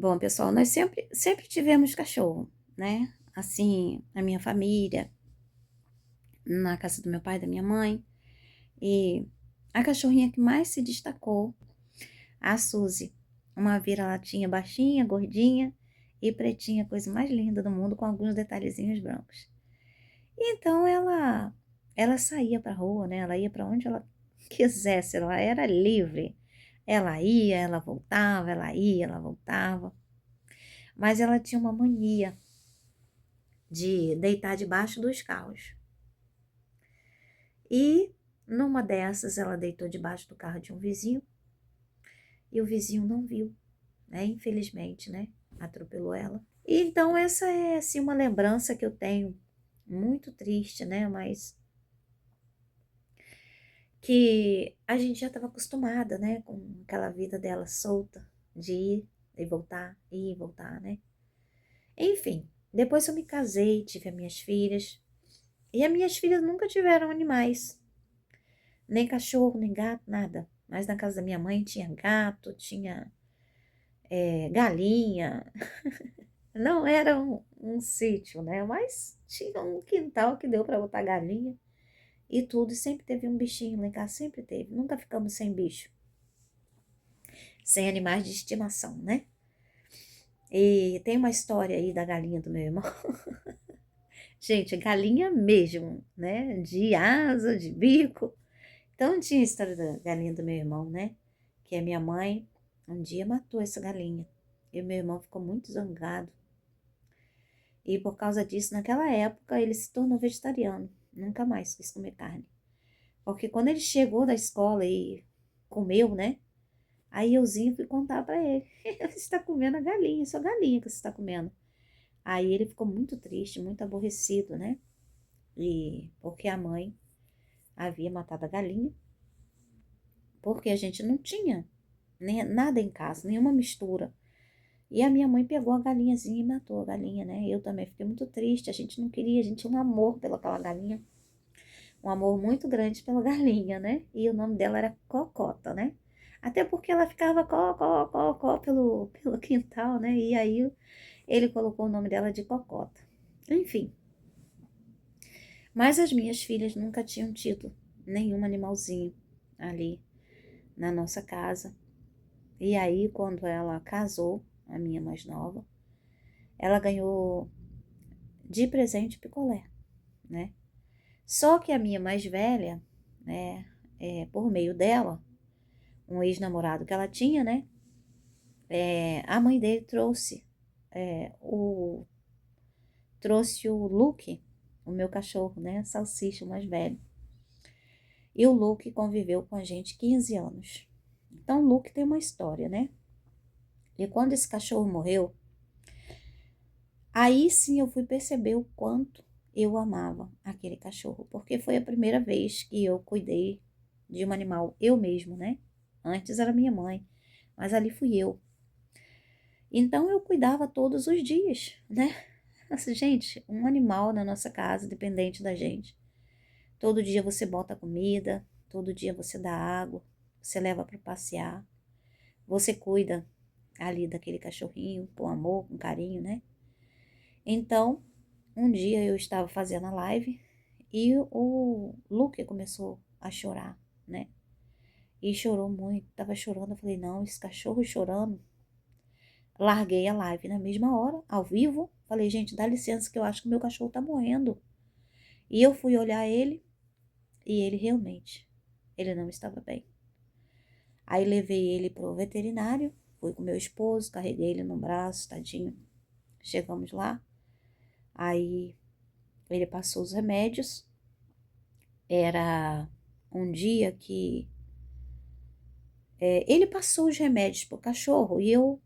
Bom, pessoal, nós sempre tivemos cachorro, né? Assim, na minha família, na casa do meu pai e da minha mãe. E a cachorrinha que mais se destacou, a Suzy, uma vira-latinha baixinha, gordinha e pretinha, coisa mais linda do mundo, com alguns detalhezinhos brancos. E então ela saía pra rua, né? Ela ia pra onde ela quisesse, ela era livre. Ela ia, ela voltava, ela ia, ela voltava. Mas ela tinha uma mania de deitar debaixo dos carros. E numa dessas ela deitou debaixo do carro de um vizinho e o vizinho não viu, né? Infelizmente, né? Atropelou ela. E então essa é assim uma lembrança que eu tenho muito triste, né? Mas que a gente já estava acostumada, né? Com aquela vida dela solta, de ir e voltar, né? Enfim, depois eu me casei, tive as minhas filhas. E as minhas filhas nunca tiveram animais. Nem cachorro, nem gato, nada. Mas na casa da minha mãe tinha gato, tinha galinha. Não era um sítio, né? Mas tinha um quintal que deu para botar galinha e tudo. E sempre teve um bichinho lá em casa, sempre teve. Nunca ficamos sem bicho, sem animais de estimação, né? E tem uma história aí da galinha do meu irmão. Gente, galinha mesmo, né? De asa, de bico. Então tinha a história da galinha do meu irmão, né? Que a minha mãe um dia matou essa galinha. E o meu irmão ficou muito zangado. E por causa disso, naquela época, ele se tornou vegetariano. Nunca mais quis comer carne. Porque quando ele chegou da escola e comeu, né? Aí euzinho fui contar pra ele. Você está comendo a galinha, sua galinha que você está comendo. Aí ele ficou muito triste, muito aborrecido, né? E porque a mãe havia matado a galinha. Porque a gente não tinha nada em casa, nenhuma mistura. E a minha mãe pegou a galinhazinha e matou a galinha, né? Eu também fiquei muito triste. A gente não queria, a gente tinha um amor pelaquela galinha. Um amor muito grande pela galinha, né? E o nome dela era Cocota, né? Até porque ela ficava có pelo quintal, né? E aí ele colocou o nome dela de Cocota. Enfim. Mas as minhas filhas nunca tinham tido nenhum animalzinho ali na nossa casa. E aí, quando ela casou, a minha mais nova, ela ganhou de presente picolé, né? Só que a minha mais velha, né, por meio dela, um ex-namorado que ela tinha, né, a mãe dele trouxe o Luke, o meu cachorro, né, Salsicha, o mais velho. E o Luke conviveu com a gente 15 anos. Então, o Luke tem uma história, né? E quando esse cachorro morreu, aí sim eu fui perceber o quanto eu amava aquele cachorro, porque foi a primeira vez que eu cuidei de um animal, eu mesmo, né? Antes era minha mãe, mas ali fui eu. Então eu cuidava todos os dias, né? Assim, gente, um animal na nossa casa, dependente da gente. Todo dia você bota comida, todo dia você dá água, você leva para passear, você cuida ali daquele cachorrinho com amor, com carinho, né? Então, um dia eu estava fazendo a live e o Luke começou a chorar, né? E chorou muito, tava chorando. Eu falei, não, esse cachorro chorando. Larguei a live na mesma hora, ao vivo. Falei, gente, dá licença que eu acho que o meu cachorro tá morrendo. E eu fui olhar ele e ele realmente, ele não estava bem. Aí levei ele pro veterinário, fui com meu esposo, carreguei ele no braço, tadinho. Chegamos lá, aí ele passou os remédios. Era um dia que ele passou os remédios pro cachorro e eu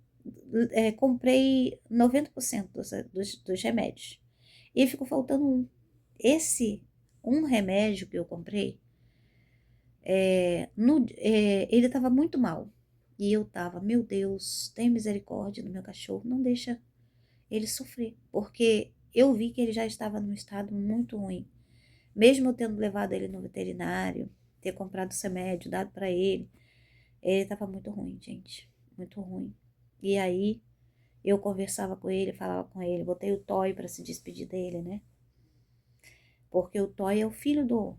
comprei 90% dos remédios. E ficou faltando um. Esse um remédio que eu comprei, ele estava muito mal. E eu tava, meu Deus, tem misericórdia do meu cachorro, não deixa ele sofrer. Porque eu vi que ele já estava num estado muito ruim. Mesmo eu tendo levado ele no veterinário, ter comprado esse remédio, dado para ele estava muito ruim, gente. Muito ruim. E aí, Eu conversava com ele, falava com ele, botei o Toy para se despedir dele, né? Porque o Toy é o filho do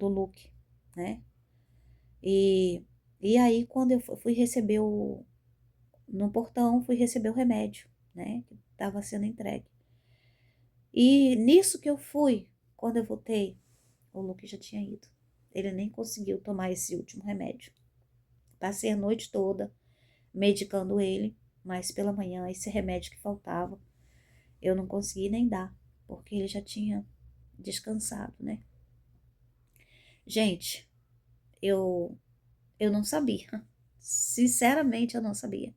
Luke, né? E, e aí, quando eu fui receber no portão, fui receber o remédio, né? Que estava sendo entregue. E nisso que eu fui, quando eu voltei, o Luke já tinha ido. Ele nem conseguiu tomar esse último remédio. Passei a noite toda medicando ele, mas pela manhã, esse remédio que faltava, eu não consegui nem dar, porque ele já tinha descansado, né? Gente, eu, eu não sabia. Sinceramente, eu não sabia.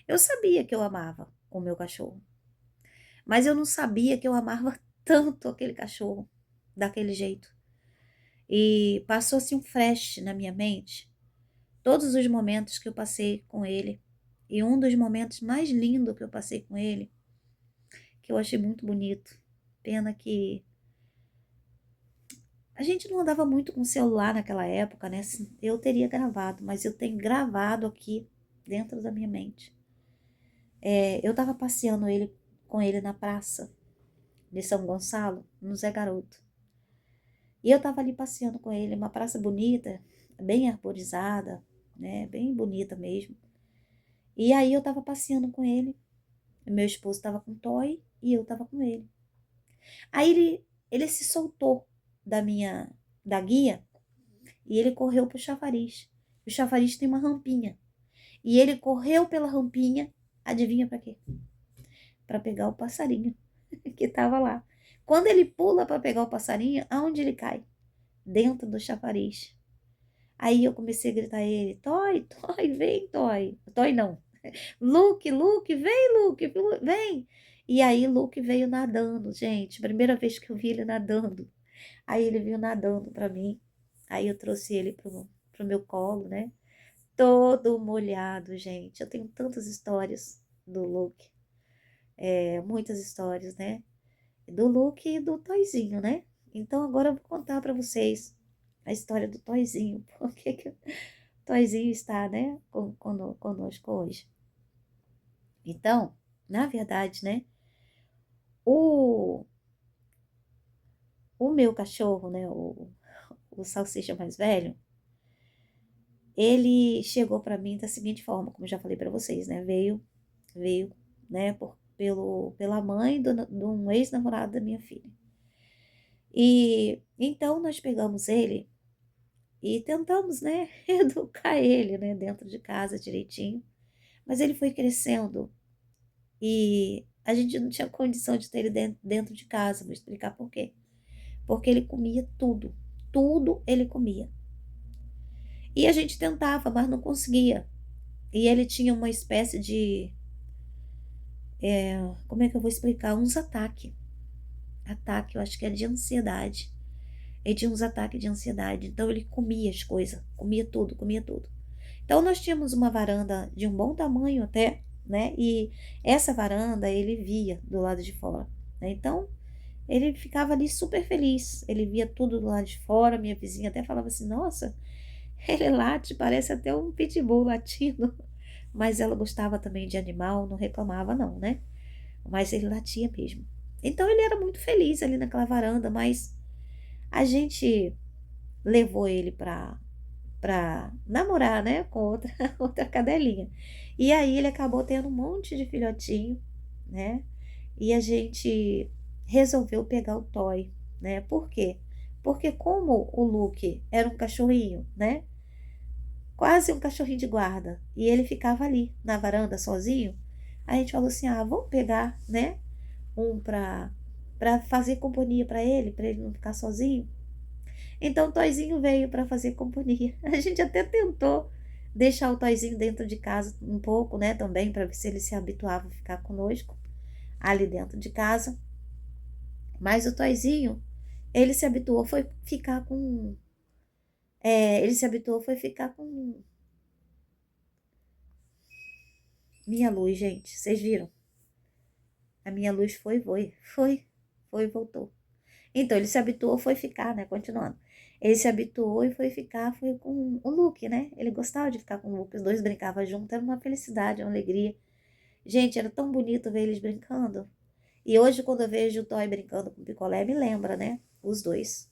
Eu sabia que eu amava o meu cachorro, mas eu não sabia que eu amava tanto aquele cachorro, daquele jeito. E passou-se um flash na minha mente, todos os momentos que eu passei com ele. E um dos momentos mais lindos que eu passei com ele, que eu achei muito bonito. Pena que a gente não andava muito com celular naquela época, né? Eu teria gravado, mas eu tenho gravado aqui dentro da minha mente. Eu tava passeando com ele na praça de São Gonçalo, no Zé Garoto. E eu tava ali passeando com ele, uma praça bonita, bem arborizada, né? Bem bonita mesmo. E aí eu tava passeando com ele, meu esposo tava com o Toy e eu tava com ele. Aí ele se soltou da guia e ele correu pro chafariz. O chafariz tem uma rampinha. E ele correu pela rampinha, adivinha para quê? Para pegar o passarinho que tava lá. Quando ele pula para pegar o passarinho, aonde ele cai? Dentro do chafariz. Aí eu comecei a gritar a ele: Toy, Toy, vem, Toy. Toy não. Luke, Luke, vem, Luke, vem. E aí Luke veio nadando, gente. Primeira vez que eu vi ele nadando. Aí ele veio nadando para mim. Aí eu trouxe ele pro meu colo, né? Todo molhado, gente. Eu tenho tantas histórias do Luke. Muitas histórias, né? Do Luke e do Toyzinho, né? Então agora eu vou contar para vocês a história do Toyzinho. Por que o Toyzinho está, né, conosco hoje. Então, na verdade, né, o, o meu cachorro, né, o salsicha mais velho, ele chegou para mim da seguinte forma, como eu já falei para vocês, né, veio, né, pela mãe de um ex-namorado da minha filha. E então nós pegamos ele e tentamos, né, educar ele, né, dentro de casa direitinho. Mas ele foi crescendo e a gente não tinha condição de ter ele dentro de casa. Vou explicar por quê. Porque ele comia tudo, tudo ele comia. E a gente tentava, mas não conseguia. E ele tinha uma espécie de, como é que eu vou explicar? Uns ataques. Ataque, eu acho que é de ansiedade. Ele tinha uns ataques de ansiedade. Então ele comia as coisas, comia tudo, comia tudo. Então nós tínhamos uma varanda de um bom tamanho até, né? E essa varanda ele via do lado de fora, né? Então ele ficava ali super feliz. Ele via tudo do lado de fora. Minha vizinha até falava assim: Nossa, ele late, parece até um pitbull latindo. Mas ela gostava também de animal, não reclamava, não, né? Mas ele latia mesmo. Então ele era muito feliz ali naquela varanda, mas a gente levou ele para namorar, né, com outra, outra cadelinha. E aí ele acabou tendo um monte de filhotinho, né? E a gente resolveu pegar o Toy, né? Por quê? Porque como o Luke era um cachorrinho, né? Quase um cachorrinho de guarda, e ele ficava ali na varanda sozinho, a gente falou assim: "Ah, vamos pegar, né, um para fazer companhia para ele não ficar sozinho". Então o Toyzinho veio para fazer companhia. A gente até tentou deixar o Toyzinho dentro de casa um pouco, né, também, para ver se ele se habituava a ficar conosco ali dentro de casa. Mas o Toyzinho, ele se habituou, foi ficar com. Ele se habituou, foi ficar com. Minha luz, gente, vocês viram? A minha luz foi e voltou. Então, ele se habituou, foi ficar, né? Continuando. Ele se habituou e foi ficar, foi com o Luke, né? Ele gostava de ficar com o Luke, os dois brincavam juntos, era uma felicidade, uma alegria. Gente, era tão bonito ver eles brincando. E hoje, quando eu vejo o Toy brincando com o picolé, me lembra, né? Os dois.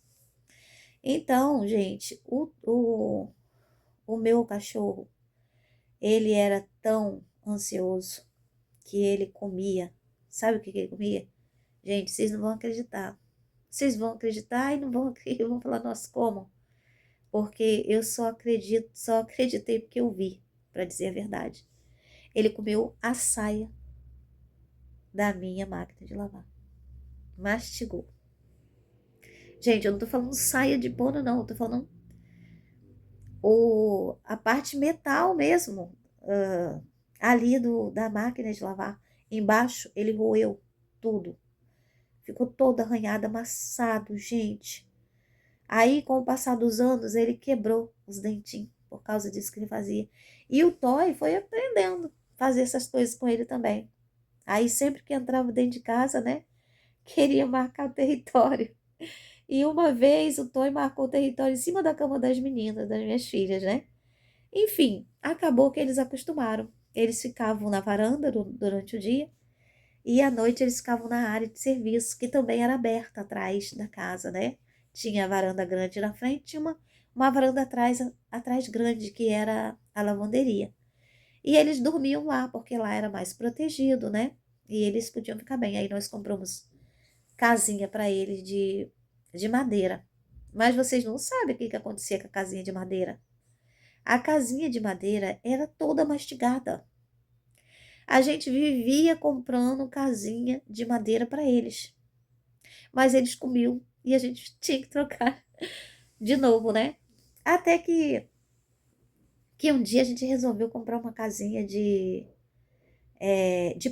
Então, gente, o meu cachorro, ele era tão ansioso que ele comia. Sabe o que que ele comia? Gente, vocês não vão acreditar. Vocês vão acreditar e não vão, vão falar, nossa, como? Porque eu só acreditei porque eu vi, para dizer a verdade. Ele comeu a saia da minha máquina de lavar. Mastigou. Gente, eu não tô falando saia de pano, não. Eu tô falando a parte metal mesmo, ali da máquina de lavar. Embaixo, ele roeu tudo. Ficou todo arranhado, amassado, gente. Aí, com o passar dos anos, ele quebrou os dentinhos por causa disso que ele fazia. E o Toy foi aprendendo a fazer essas coisas com ele também. Aí, sempre que entrava dentro de casa, né, queria marcar o território. E uma vez o Toy marcou o território em cima da cama das meninas, das minhas filhas, né? Enfim, acabou que eles acostumaram. Eles ficavam na varanda durante o dia e à noite eles ficavam na área de serviço, que também era aberta atrás da casa, né? Tinha a varanda grande na frente, tinha uma varanda atrás grande, que era a lavanderia. E eles dormiam lá, porque lá era mais protegido, né? E eles podiam ficar bem. Aí nós compramos casinha para eles de madeira. Mas vocês não sabem o que acontecia com a casinha de madeira. A casinha de madeira era toda mastigada. A gente vivia comprando casinha de madeira para eles. Mas eles comiam e a gente tinha que trocar de novo, né? Até que um dia a gente resolveu comprar uma casinha de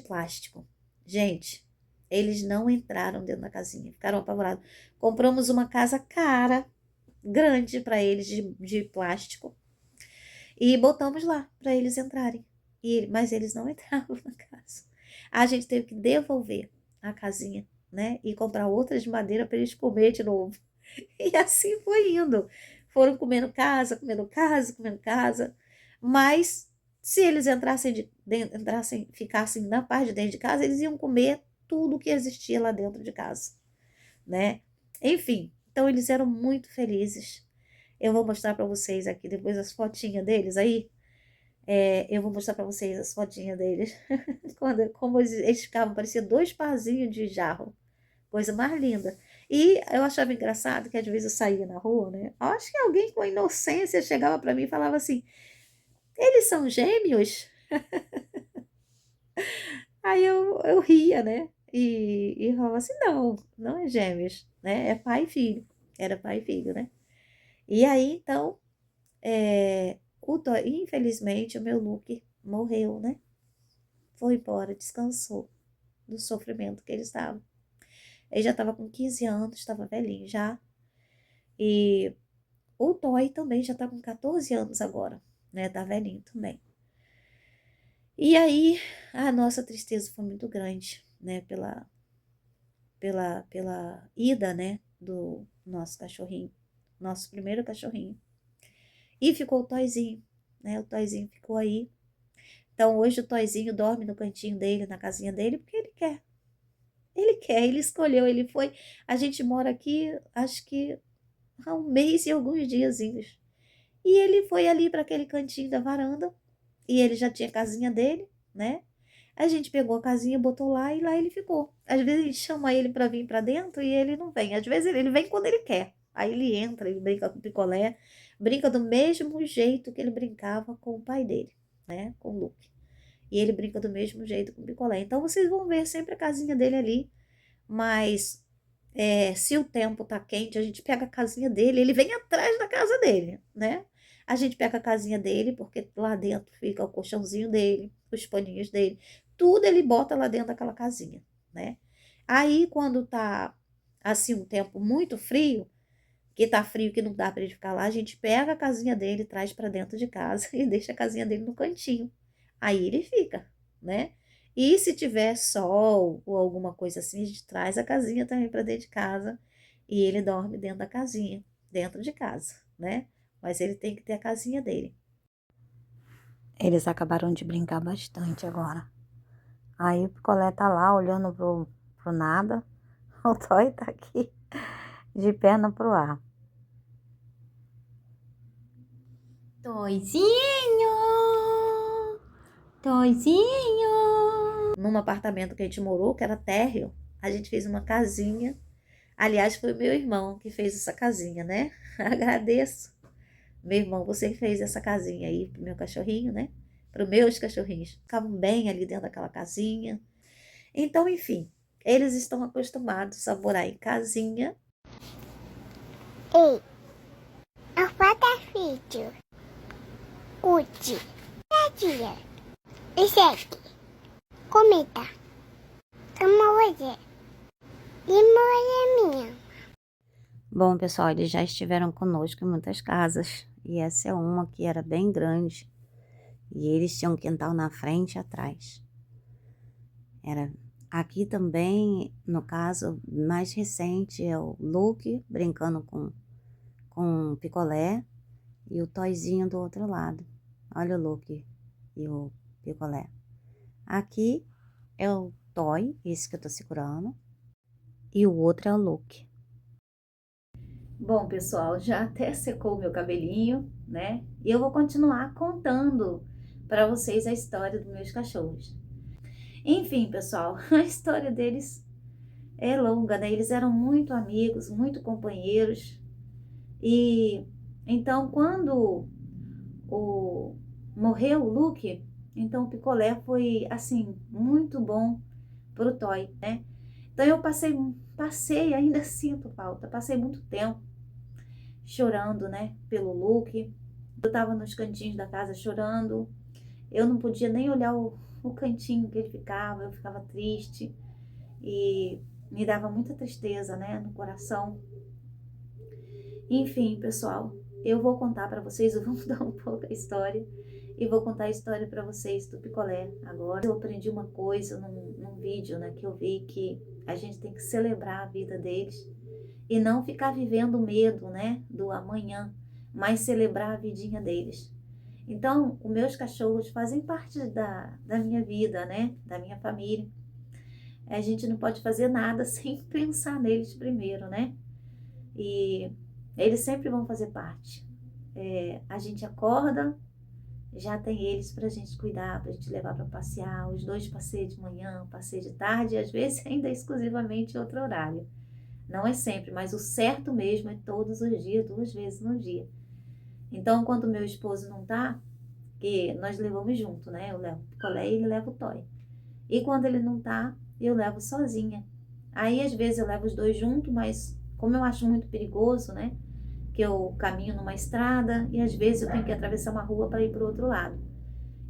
plástico. Gente, eles não entraram dentro da casinha, ficaram apavorados. Compramos uma casa cara, grande para eles de plástico e botamos lá para eles entrarem. Mas eles não entravam na casa. A gente teve que devolver a casinha, né? E comprar outra de madeira para eles comer de novo. E assim foi indo. Foram comendo casa, comendo casa, comendo casa. Mas se eles ficassem na parte de dentro de casa, eles iam comer tudo que existia lá dentro de casa, né? Enfim, então eles eram muito felizes. Eu vou mostrar para vocês aqui depois as fotinhas deles aí. Eu vou mostrar para vocês as fotinhas deles. Como eles ficavam, parecia dois parzinhos de jarro. Coisa mais linda. E eu achava engraçado que às vezes eu saía na rua, né? Eu acho que alguém com inocência chegava para mim e falava assim: eles são gêmeos? Aí eu ria, né? E falava assim: não, não é gêmeos, né? É pai e filho. Era pai e filho, né? E aí, então, infelizmente, o meu Luke morreu, né? Foi embora, descansou do sofrimento que ele estava. Ele já estava com 15 anos, estava velhinho já. E o Toy também já tá com 14 anos agora, né? Tá velhinho também. E aí, a nossa tristeza foi muito grande, né? Pela ida, né? Do nosso cachorrinho, nosso primeiro cachorrinho. E ficou o Toyzinho, né? O Toyzinho ficou aí. Então, hoje o Toyzinho dorme no cantinho dele, na casinha dele, porque ele quer. Ele quer, ele escolheu, ele foi. A gente mora aqui, acho que há um mês e alguns diazinhos. E ele foi ali para aquele cantinho da varanda. E ele já tinha a casinha dele, né? A gente pegou a casinha, botou lá e lá ele ficou. Às vezes a gente chama ele para vir para dentro e ele não vem. Às vezes ele vem quando ele quer. Aí ele entra, ele brinca com o picolé, brinca do mesmo jeito que ele brincava com o pai dele, né? Com o Luke. E ele brinca do mesmo jeito com o picolé. Então vocês vão ver sempre a casinha dele ali. Mas se o tempo tá quente, a gente pega a casinha dele, ele vem atrás da casa dele, né? A gente pega a casinha dele, porque lá dentro fica o colchãozinho dele, os paninhos dele, tudo ele bota lá dentro daquela casinha, né? Aí, quando tá, assim, um tempo muito frio, que tá frio, que não dá para ele ficar lá, a gente pega a casinha dele, traz para dentro de casa e deixa a casinha dele no cantinho. Aí ele fica, né? E se tiver sol ou alguma coisa assim, a gente traz a casinha também para dentro de casa e ele dorme dentro da casinha, dentro de casa, né? Mas ele tem que ter a casinha dele. Eles acabaram de brincar bastante agora. Aí o picolé tá lá olhando pro nada. O Toy tá aqui de perna pro ar. Toizinho! Toizinho! Num apartamento que a gente morou, que era térreo, a gente fez uma casinha. Aliás, foi meu irmão que fez essa casinha, né? Agradeço. Meu irmão, você que fez essa casinha aí pro meu cachorrinho, né? Para os meus cachorrinhos. Ficavam bem ali dentro daquela casinha. Então, enfim, eles estão acostumados a morar em casinha. Ei, a foto vídeo. Curte. Tia. E segue. Comenta. Como você? E minha. Bom, pessoal, eles já estiveram conosco em muitas casas. E essa é uma que era bem grande. E eles tinham um quintal na frente e atrás. Era aqui também, no caso mais recente, é o Luke brincando com o picolé e o Toyzinho do outro lado. Olha o Luke e o picolé. Aqui é o Toy, esse que eu tô segurando, e o outro é o Luke. Bom, pessoal, já até secou o meu cabelinho, né? E eu vou continuar contando para vocês a história dos meus cachorros. Enfim, pessoal, a história deles é longa, né? Eles eram muito amigos, muito companheiros. E então, quando morreu o Luke, então o picolé foi, assim, muito bom pro Toy, né? Então eu passei, ainda sinto falta, passei muito tempo chorando, né, pelo Luke. Eu tava nos cantinhos da casa chorando, eu não podia nem olhar o cantinho que ele ficava, eu ficava triste e me dava muita tristeza, né, no coração. Enfim, pessoal, eu vou contar para vocês, eu vou mudar um pouco a história e vou contar a história para vocês do picolé agora. Eu aprendi uma coisa num vídeo, né, que eu vi que a gente tem que celebrar a vida deles e não ficar vivendo o medo, né, do amanhã, mas celebrar a vidinha deles. Então, os meus cachorros fazem parte da minha vida, né, da minha família. A gente não pode fazer nada sem pensar neles primeiro, né? E eles sempre vão fazer parte. A gente acorda, já tem eles pra gente cuidar, pra gente levar pra passear. Os dois passeiam de manhã, passeiam de tarde, e às vezes ainda exclusivamente outro horário. Não é sempre, mas o certo mesmo é todos os dias, 2 vezes no dia. Então, quando meu esposo não tá, que nós levamos junto, né? Eu levo o picolé e ele leva o Toy. E quando ele não tá, eu levo sozinha. Aí, às vezes, eu levo os dois juntos, mas como eu acho muito perigoso, né? Que eu caminho numa estrada e às vezes eu tenho que atravessar uma rua para ir para o outro lado.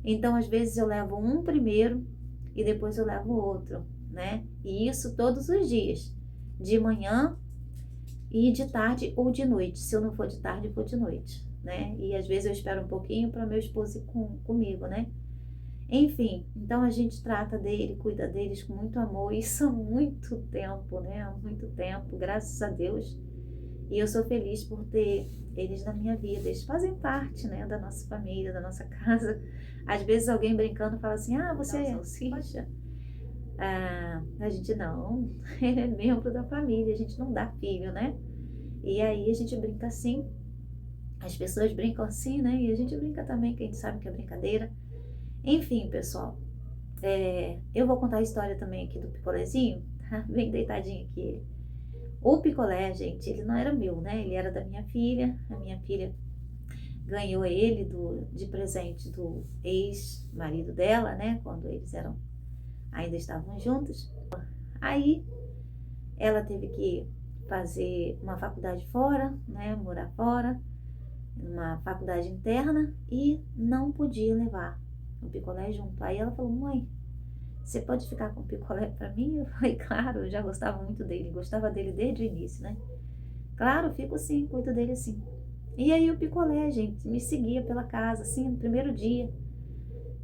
Então, às vezes, eu levo um primeiro e depois eu levo o outro, né? E isso todos os dias, de manhã e de tarde ou de noite. Se eu não for de tarde, eu for de noite, né? E às vezes eu espero um pouquinho para meu esposo ir comigo, né? Enfim, então a gente trata dele, cuida deles com muito amor, isso há muito tempo, né? Há muito tempo, graças a Deus. E eu sou feliz por ter eles na minha vida. Eles fazem parte, né, da nossa família, da nossa casa. Às vezes alguém brincando fala assim, ah, você é salsicha? Ah, a gente não, ele é membro da família, a gente não dá filho, né? E aí a gente brinca assim, as pessoas brincam assim, né? E a gente brinca também, que a gente sabe que é brincadeira. Enfim, pessoal, eu vou contar a história também aqui do picolézinho, tá? Bem deitadinho aqui ele. O picolé, gente, ele não era meu, né? Ele era da minha filha. A minha filha ganhou ele de presente do ex-marido dela, né? Quando eles ainda estavam juntos. Aí ela teve que fazer uma faculdade fora, né? Morar fora, uma faculdade interna e não podia levar o picolé junto. Aí ela falou, mãe, você pode ficar com o picolé para mim? Eu falei, claro, eu já gostava muito dele, gostava dele desde o início, né? Claro, fico sim, cuido dele sim. E aí o picolé, gente, me seguia pela casa, assim, no primeiro dia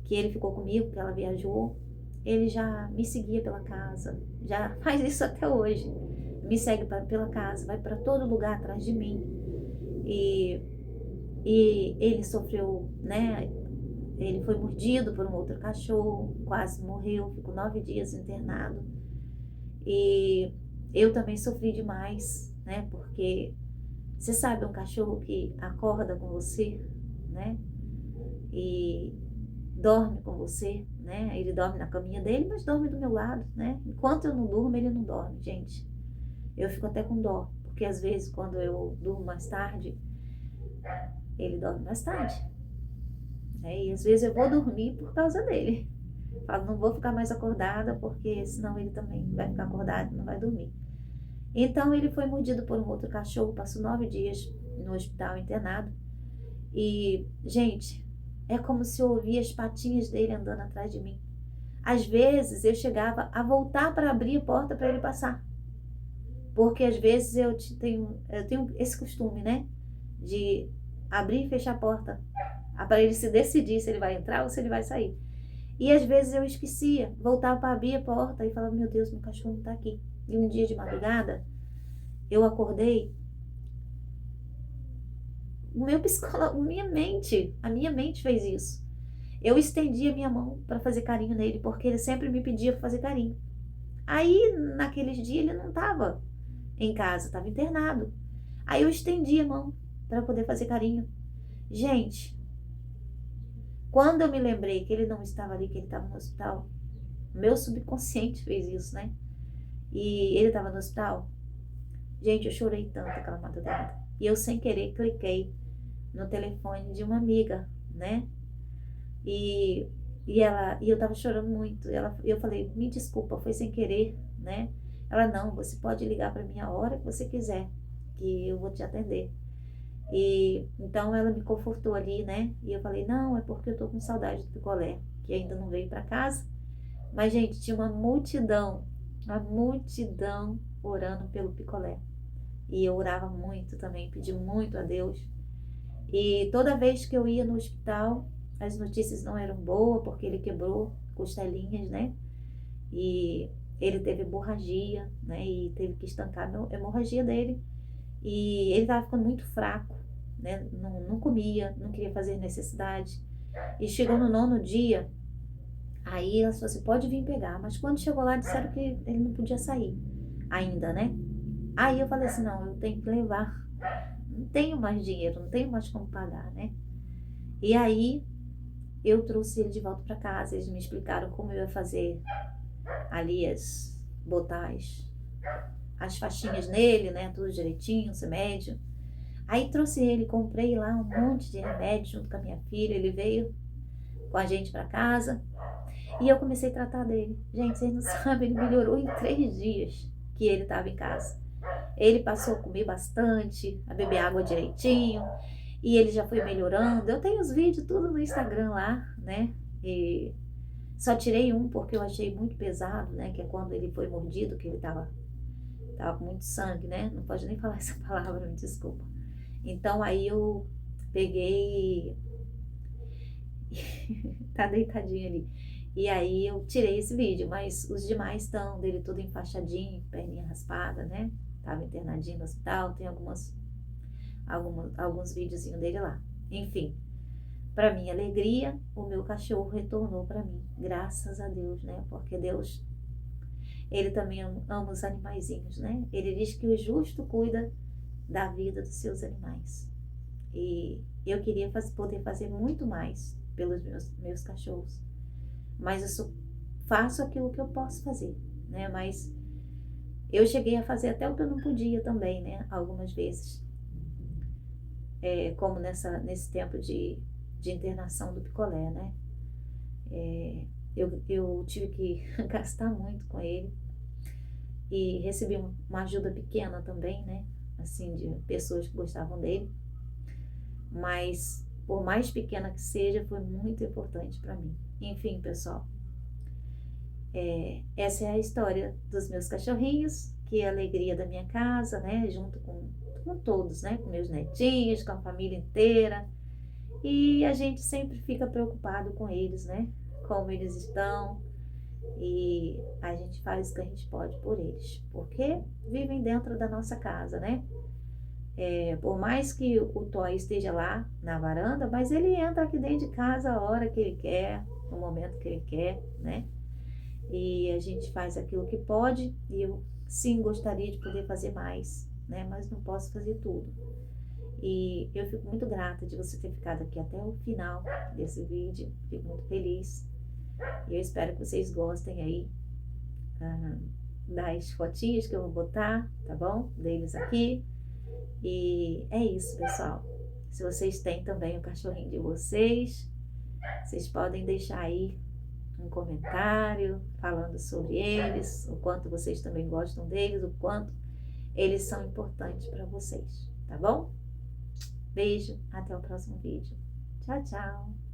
que ele ficou comigo, que ela viajou, ele já me seguia pela casa, já faz isso até hoje. Me segue pela casa, vai para todo lugar atrás de mim. E ele sofreu, né, ele foi mordido por um outro cachorro, quase morreu, ficou 9 dias internado. E eu também sofri demais, né? Porque você sabe, um cachorro que acorda com você, né? E dorme com você, né? Ele dorme na caminha dele, mas dorme do meu lado, né? Enquanto eu não durmo, ele não dorme, gente. Eu fico até com dó, porque às vezes quando eu durmo mais tarde, ele dorme mais tarde, né? E às vezes eu vou dormir por causa dele. Falo, não vou ficar mais acordada, porque senão ele também vai ficar acordado e não vai dormir. Então ele foi mordido por um outro cachorro, passou 9 dias no hospital internado. E, gente, é como se eu ouvia as patinhas dele andando atrás de mim. Às vezes eu chegava a voltar para abrir a porta para ele passar. Porque às vezes eu tenho esse costume, né? De abrir e fechar a porta para ele se decidir se ele vai entrar ou se ele vai sair. E às vezes eu esquecia, voltava para abrir a porta e falava, meu Deus, meu cachorro não está aqui. E um dia de madrugada, eu acordei, o meu psicólogo, a minha mente fez isso. Eu estendi a minha mão para fazer carinho nele, porque ele sempre me pedia para fazer carinho. Aí, naqueles dias, ele não estava em casa, estava internado. Aí eu estendi a mão para poder fazer carinho. Gente, quando eu me lembrei que ele não estava ali, que ele estava no hospital, meu subconsciente fez isso, né? E ele estava no hospital. Gente, eu chorei tanto aquela madrugada. E eu, sem querer, cliquei no telefone de uma amiga, né? E, e eu tava chorando muito. Eu falei, me desculpa, foi sem querer, né? Ela, não, você pode ligar para mim a hora que você quiser, que eu vou te atender. E então ela me confortou ali, né? E eu falei, não, é porque eu tô com saudade do picolé, que ainda não veio para casa. Mas, gente, tinha uma multidão orando pelo picolé. E eu orava muito também, pedi muito a Deus. E toda vez que eu ia no hospital, as notícias não eram boas, porque ele quebrou costelinhas, né? E ele teve hemorragia, né? E teve que estancar a hemorragia dele. E ele estava ficando muito fraco, né? Não comia, não queria fazer necessidade. E chegou no 9º dia, aí ela falou assim, pode vir pegar. Mas quando chegou lá, disseram que ele não podia sair ainda, né? Aí eu falei assim, não, eu tenho que levar. Não tenho mais dinheiro, não tenho mais como pagar, né? E aí eu trouxe ele de volta para casa. Eles me explicaram como eu ia fazer ali botar as faixinhas nele, né? Tudo direitinho, os remédios. Aí trouxe ele, comprei lá um monte de remédio junto com a minha filha. Ele veio com a gente para casa e eu comecei a tratar dele. Gente, vocês não sabem, ele melhorou em 3 dias que ele estava em casa. Ele passou a comer bastante, a beber água direitinho, e ele já foi melhorando. Eu tenho os vídeos tudo no Instagram lá, né? E só tirei um porque eu achei muito pesado, né? Que é quando ele foi mordido, que ele tava com muito sangue, né? Não pode nem falar essa palavra, me desculpa. Então aí eu peguei tá deitadinho ali. E aí eu tirei esse vídeo, mas os demais estão dele tudo enfaixadinho, perninha raspada, né? Tava internadinho no hospital, tem alguns videozinhos dele lá. Enfim, para minha alegria, o meu cachorro retornou para mim, graças a Deus, né? Porque Deus, ele também ama os animaizinhos, né? Ele diz que o justo cuida da vida dos seus animais. E eu queria poder fazer muito mais pelos meus cachorros. Mas eu só faço aquilo que eu posso fazer, né? Mas eu cheguei a fazer até o que eu não podia também, né? Algumas vezes. Como nesse tempo de internação do picolé, né? Eu tive que gastar muito com ele. E recebi uma ajuda pequena também, né? Assim, de pessoas que gostavam dele. Mas, por mais pequena que seja, foi muito importante para mim. Enfim, pessoal, essa é a história dos meus cachorrinhos, que é a alegria da minha casa, né? Junto com todos, né? Com meus netinhos, com a família inteira. E a gente sempre fica preocupado com eles, né? Como eles estão. E a gente faz o que a gente pode por eles, porque vivem dentro da nossa casa, né? Por mais que o Toy esteja lá na varanda, mas ele entra aqui dentro de casa a hora que ele quer, no momento que ele quer, né? E a gente faz aquilo que pode, e eu sim gostaria de poder fazer mais, né? Mas não posso fazer tudo. E eu fico muito grata de você ter ficado aqui até o final desse vídeo, fico muito feliz. E eu espero que vocês gostem aí das fotinhas que eu vou botar, tá bom? Deles aqui. E é isso, pessoal. Se vocês têm também o cachorrinho de vocês, vocês podem deixar aí um comentário falando sobre eles, o quanto vocês também gostam deles, o quanto eles são importantes para vocês, tá bom? Beijo, até o próximo vídeo. Tchau, tchau!